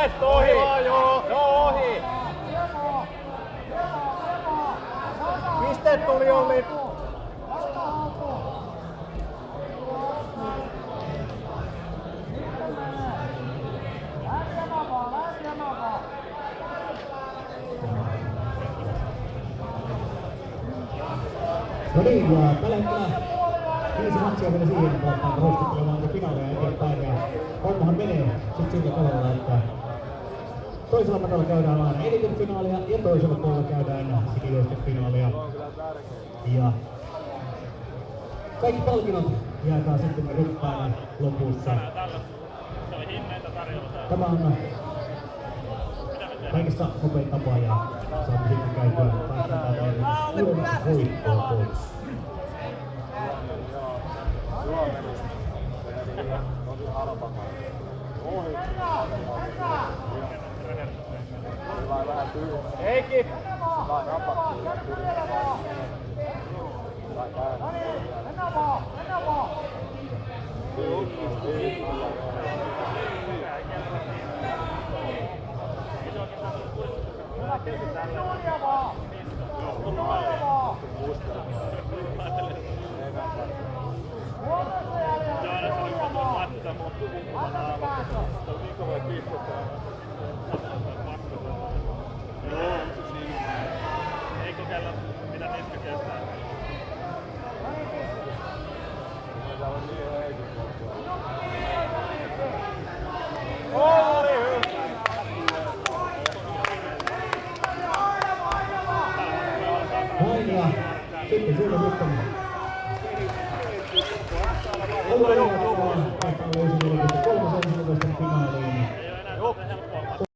Pistet ohi! Joo, ohi! Pistet tuli Olli! No niin, ja tällä hetkellä 5 matsia vielä siihen kohtaan ruistuttelemaan finaaleja eteenpäin. Ja hommahan menee sit sillä tavalla, että toisella matolla käydään aina eliten finaalia ja toisella puolella käydään sikiöisten finaalia. Ja kaikki palkinnot jaetaan sitten ryppäällä lopussa. Tämä on kaikista nopein tapa ja saamme sitten käytyä päästään uuden voittoa pois. Heikki! Ei kokeilla mitä niistä kestää. Olli hyvä! Noin ja sitten siellä sitten Olli